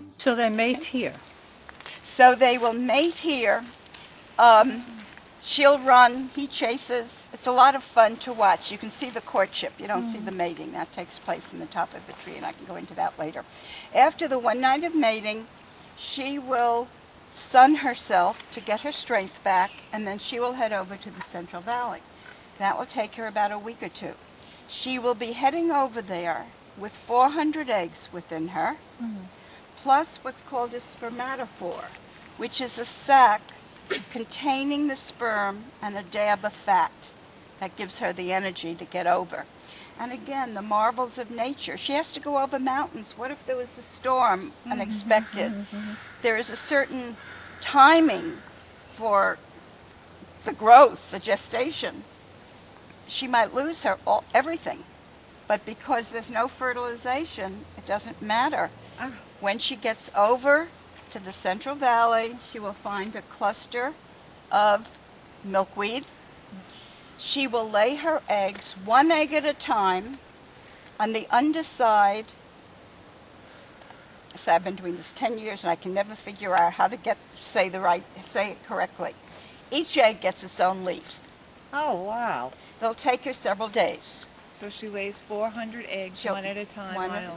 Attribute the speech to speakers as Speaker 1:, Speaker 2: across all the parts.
Speaker 1: So they mate here.
Speaker 2: So they will mate here. She'll run, he chases. It's a lot of fun to watch. You can see the courtship. You don't see the mating. That takes place in the top of the tree, and I can go into that later. After the one night of mating, she will sun herself to get her strength back, and then she will head over to the Central Valley. That will take her about a week or two. She will be heading over there with 400 eggs within her, plus what's called a spermatophore, which is a sac containing the sperm and a dab of fat that gives her the energy to get over. And again, the marvels of nature. She has to go over mountains. What if there was a storm unexpected? There is a certain timing for the growth, the gestation. She might lose everything, but because there's no fertilization, it doesn't matter. When she gets over to the Central Valley, she will find a cluster of milkweed. She will lay her eggs, one egg at a time, on the underside. So I've been doing this 10 years, and I can never figure out how to say it correctly. Each egg gets its own leaf.
Speaker 3: Oh, wow.
Speaker 2: It'll take her several days.
Speaker 3: So she lays 400 eggs one at a time on a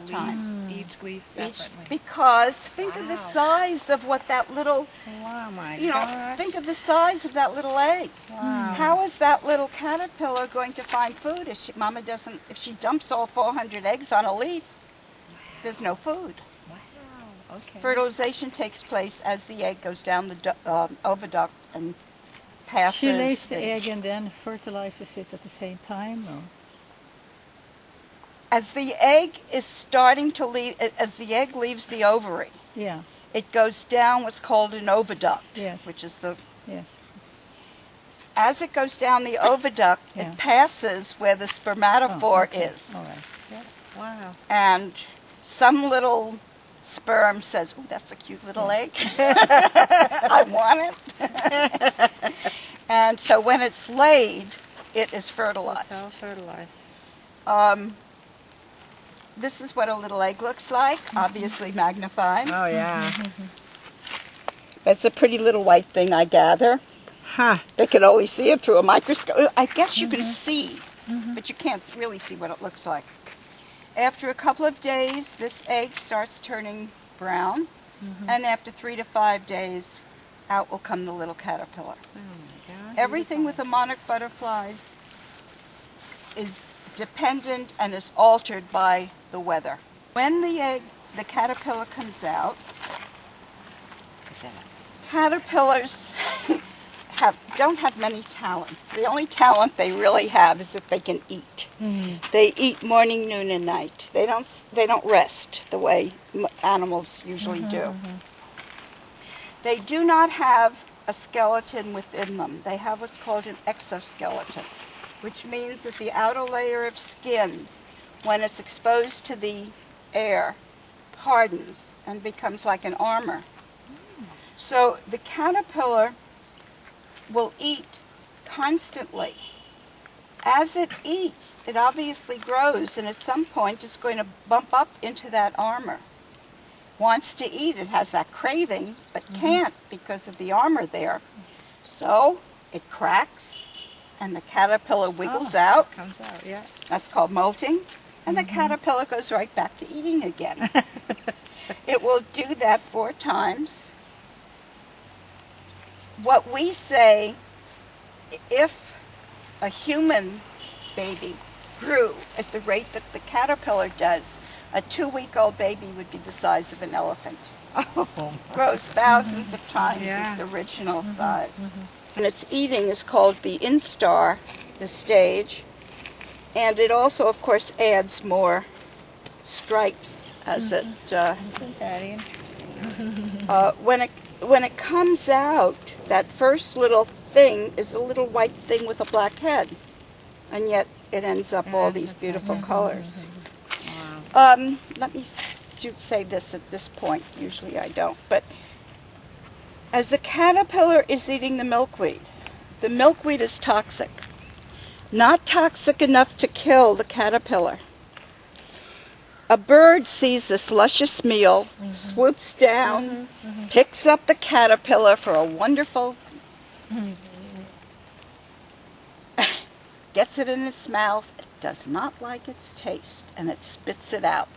Speaker 3: leaf, each leaf separately.
Speaker 2: Because think of the size of what that little,
Speaker 3: gosh.
Speaker 2: think of the size of that little egg.
Speaker 3: Wow.
Speaker 2: How is that little caterpillar going to find food if she dumps all 400 eggs on a leaf? There's no food.
Speaker 3: Wow. Okay.
Speaker 2: Fertilization takes place as the egg goes down the oviduct and passes.
Speaker 1: She lays the egg and then fertilizes it at the same time? Or?
Speaker 2: As the egg is starting to leave, as the egg leaves the ovary, it goes down what's called an oviduct, which is the.
Speaker 1: Yes.
Speaker 2: As it goes down the oviduct, it passes where the spermatophore is.
Speaker 1: All right.
Speaker 3: Yeah. Wow.
Speaker 2: And some little sperm says, "Ooh, that's a cute little egg. I want it." And so when it's laid, it is fertilized.
Speaker 3: It's all fertilized.
Speaker 2: This is what a little egg looks like, obviously magnified.
Speaker 3: Oh, yeah.
Speaker 2: That's a pretty little white thing, I gather. They can only see it through a microscope. I guess you can see, but you can't really see what it looks like. After a couple of days, this egg starts turning brown, and after 3 to 5 days, out will come the little caterpillar.
Speaker 3: Oh my God.
Speaker 2: Everything with the monarch butterflies is dependent and is altered by the weather. When the caterpillar comes out, caterpillars don't have many talents. The only talent they really have is that they can eat. They eat morning, noon, and night. They don't rest the way animals usually do. They do not have a skeleton within them. They have what's called an exoskeleton, which means that the outer layer of skin, when it's exposed to the air, hardens and becomes like an armor. So the caterpillar will eat constantly. As it eats, it obviously grows, and at some point it's going to bump up into that armor. Wants to eat, it has that craving, but can't because of the armor there. So it cracks, and the caterpillar wiggles out.
Speaker 3: Comes out, yeah.
Speaker 2: That's called molting. And the caterpillar goes right back to eating again. It will do that 4 times. What we say, if a human baby grew at the rate that the caterpillar does, a 2-week-old baby would be the size of an elephant. Grows thousands of times its original size. And its eating is called the instar, the stage, and it also, of course, adds more stripes as it.
Speaker 3: Isn't that interesting?
Speaker 2: When it comes out, that first little thing is a little white thing with a black head, and yet it ends up all these beautiful colors.
Speaker 3: Wow.
Speaker 2: Let me say this at this point. Usually I don't, but as the caterpillar is eating the milkweed is toxic. Not toxic enough to kill the caterpillar, a bird sees this luscious meal, swoops down, picks up the caterpillar for a wonderful, gets it in its mouth. It does not like its taste, and it spits it out.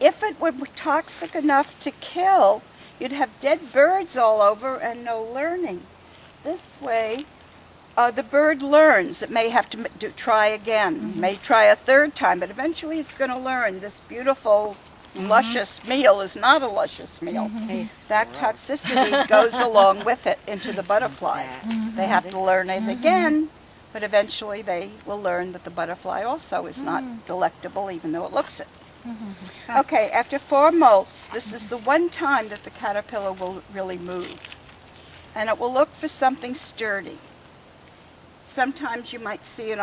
Speaker 2: If it were toxic enough to kill, you'd have dead birds all over and no learning. This way, the bird learns. It may have to try again, may try a third time, but eventually it's going to learn this beautiful, luscious meal is not a luscious meal. That toxicity goes along with it into the butterfly. They have to learn it again, but eventually they will learn that the butterfly also is not delectable, even though it looks it. Okay, after 4 molts, this is the one time that the caterpillar will really move. And it will look for something sturdy. Sometimes you might see it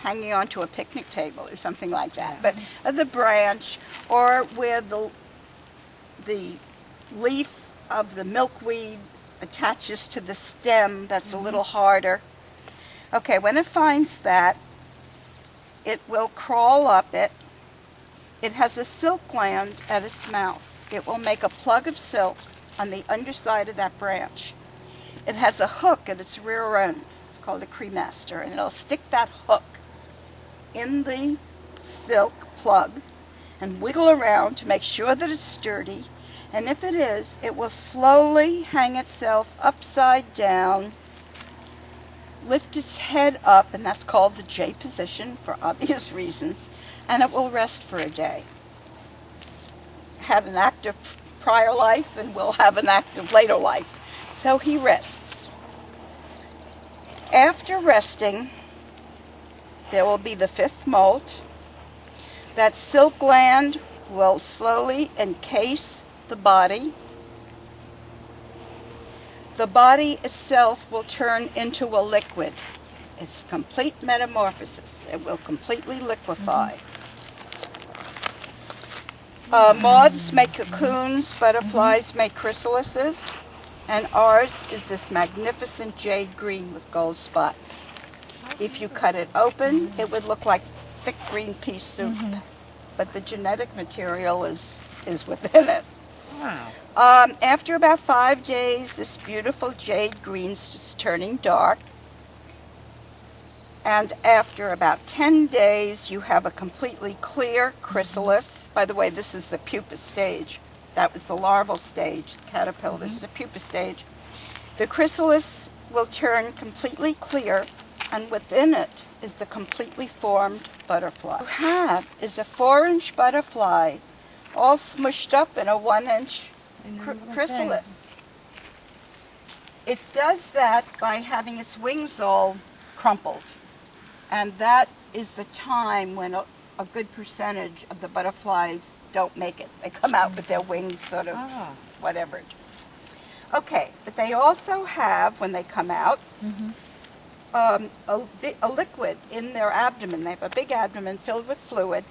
Speaker 2: hanging onto a picnic table or something like that. But the branch, or where the leaf of the milkweed attaches to the stem, that's a little harder. Okay, when it finds that, it will crawl up it. It has a silk gland at its mouth. It will make a plug of silk on the underside of that branch. It has a hook at its rear end. It's called a cremaster, and it'll stick that hook in the silk plug and wiggle around to make sure that it's sturdy. And if it is, it will slowly hang itself upside down, lift its head up, and that's called the J position for obvious reasons, and it will rest for a day. Had an active prior life and will have an active later life. So he rests. After resting, there will be the 5th molt. That silk gland will slowly encase the body. The body itself will turn into a liquid. It's complete metamorphosis. It will completely liquefy. Moths make cocoons, butterflies make chrysalises, and ours is this magnificent jade green with gold spots. If you cut it open, it would look like thick green pea soup, but the genetic material is within it.
Speaker 3: Wow.
Speaker 2: After about 5 days, this beautiful jade green is turning dark. And after about 10 days, you have a completely clear chrysalis. By the way, this is the pupa stage. That was the larval stage, the caterpillar. This is the pupa stage. The chrysalis will turn completely clear, and within it is the completely formed butterfly. What you have is a 4-inch butterfly all smushed up in a 1-inch chrysalis. It does that by having its wings all crumpled. And that is the time when a good percentage of the butterflies don't make it. They come out with their wings sort of whatever. Okay, but they also have, when they come out, a liquid in their abdomen. They have a big abdomen filled with fluid,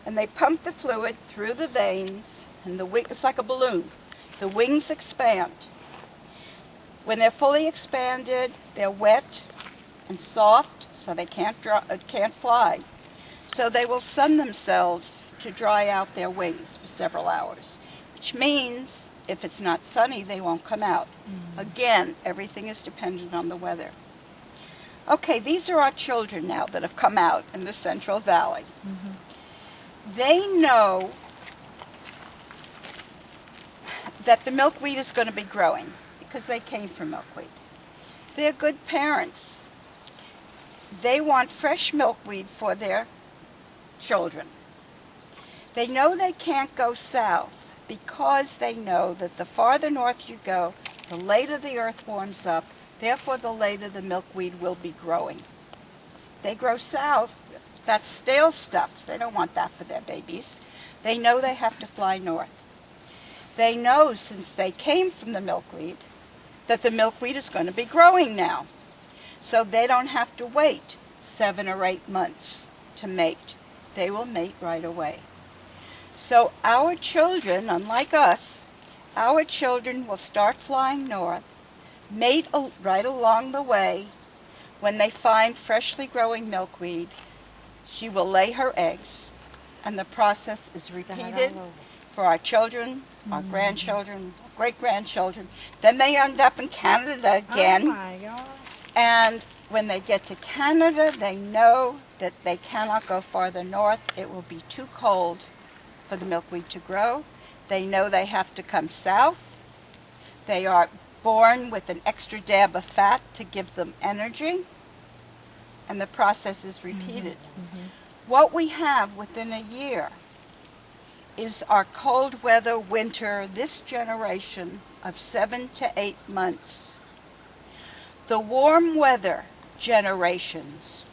Speaker 2: and they pump the fluid through the veins, and it's like a balloon. The wings expand. When they're fully expanded, they're wet and soft, so they can't fly. So they will sun themselves to dry out their wings for several hours, which means if it's not sunny, they won't come out. Again, everything is dependent on the weather. Okay, these are our children now that have come out in the Central Valley. They know that the milkweed is going to be growing because they came from milkweed. They're good parents. They want fresh milkweed for their children. They know they can't go south because they know that the farther north you go, the later the earth warms up, therefore the later the milkweed will be growing. They grow south, that's stale stuff. They don't want that for their babies. They know they have to fly north. They know, since they came from the milkweed, that the milkweed is going to be growing now. So they don't have to wait 7 or 8 months to mate. They will mate right away. So our children, unlike us, our children will start flying north, mate right along the way. When they find freshly growing milkweed, she will lay her eggs. and the process is repeated for our children, our grandchildren, great-grandchildren. Then they end up in Canada again.
Speaker 4: Oh my gosh.
Speaker 2: And when they get to Canada, they know that they cannot go farther north. It will be too cold for the milkweed to grow. They know they have to come south. They are born with an extra dab of fat to give them energy. And the process is repeated. What we have within a year is our cold weather winter, this generation of 7 to 8 months. The warm weather generations,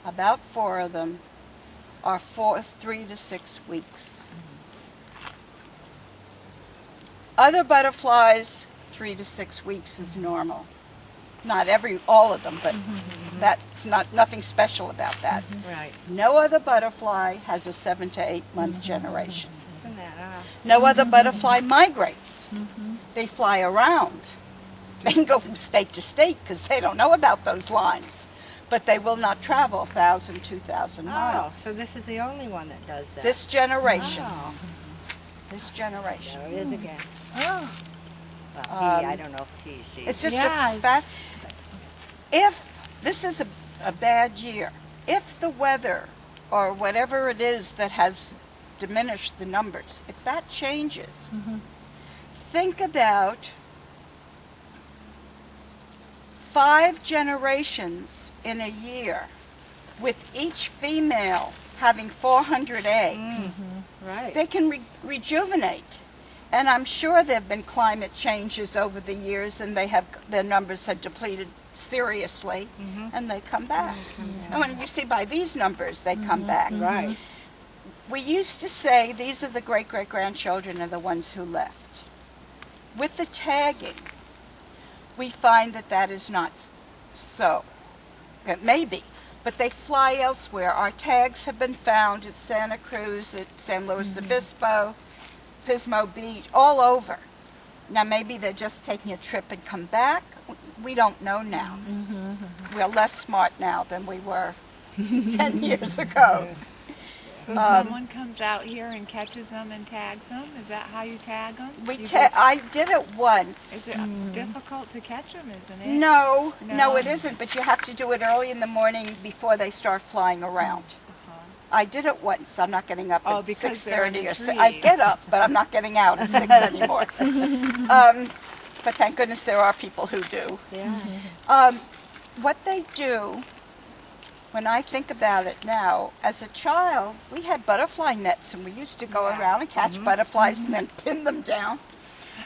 Speaker 2: about 4 of them, are 3 to 6 weeks. Other butterflies, 3 to 6 weeks is normal. Not all of them, but that's nothing special about that.
Speaker 4: Right.
Speaker 2: No other butterfly has a 7 to 8 month generation.
Speaker 4: Isn't that
Speaker 2: No other butterfly migrates. They fly around. They can go from state to state because they don't know about those lines. But they will not travel 1,000, 2,000 miles.
Speaker 4: Oh, so this is the only one that does that.
Speaker 2: This generation.
Speaker 4: Oh,
Speaker 2: This generation.
Speaker 4: there it is again.
Speaker 1: Oh.
Speaker 4: Well, he, I don't know if he sees.
Speaker 2: It's just
Speaker 1: Yeah,
Speaker 2: a fast. If this is a bad year, if the weather or whatever it is that has diminished the numbers, if that changes, think about 5 generations in a year with each female having 400 eggs.
Speaker 4: Right.
Speaker 2: They can rejuvenate. And I'm sure there have been climate changes over the years and their numbers have depleted seriously and they come back. And when you see by these numbers, they come back.
Speaker 4: Right.
Speaker 2: We used to say these are the great-great-grandchildren are the ones who left. With the tagging, we find that is not so. It may be, but they fly elsewhere. Our tags have been found at Santa Cruz, at San Luis Obispo, Pismo Beach, all over. Now maybe they're just taking a trip and come back. We don't know now. We're less smart now than we were 10 years ago.
Speaker 3: So someone comes out here and catches them and tags them? Is that how you tag them?
Speaker 2: I did it once.
Speaker 3: Is it difficult to catch them, isn't it?
Speaker 2: No,
Speaker 3: No.
Speaker 2: it isn't, but you have to do it early in the morning before they start flying around. I did it once. I'm not getting up
Speaker 3: Oh,
Speaker 2: at
Speaker 3: because they're in
Speaker 2: 6:30
Speaker 3: the
Speaker 2: or 6. I
Speaker 3: trees.
Speaker 2: get up, but I'm not getting out at 6 anymore. But thank goodness there are people who do.
Speaker 4: Yeah.
Speaker 2: What they do, when I think about it now, as a child, we had butterfly nets, and we used to go around and catch butterflies and then pin them down.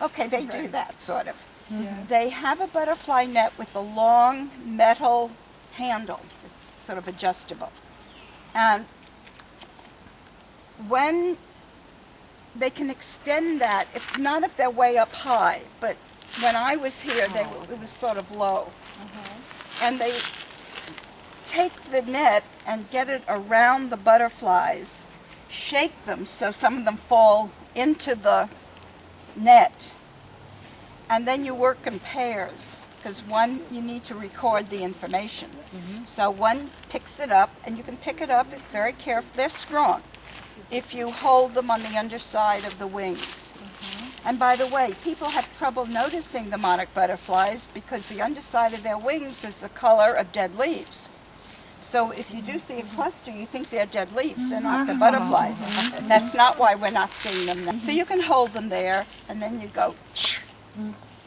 Speaker 2: Okay, they do that, sort of.
Speaker 3: Yeah.
Speaker 2: They have a butterfly net with a long metal handle. It's sort of adjustable. And when they can extend that, if they're way up high, but when I was here, it was sort of low. And they take the net and get it around the butterflies, shake them so some of them fall into the net, and then you work in pairs, because one, you need to record the information. So one picks it up, and you can pick it up very carefully. They're strong if you hold them on the underside of the wings. And by the way, people have trouble noticing the monarch butterflies because the underside of their wings is the color of dead leaves. So if you do see a cluster, you think they're dead leaves. They're not, they're butterflies. That's not why we're not seeing them. So you can hold them there, and then you go.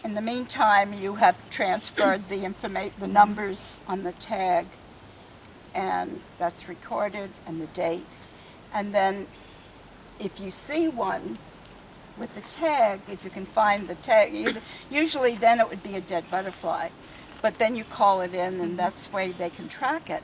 Speaker 2: In the meantime, you have transferred the numbers on the tag, and that's recorded, and the date. And then if you see one with the tag, if you can find the tag, usually then it would be a dead butterfly. But then you call it in, and that's the way they can track it.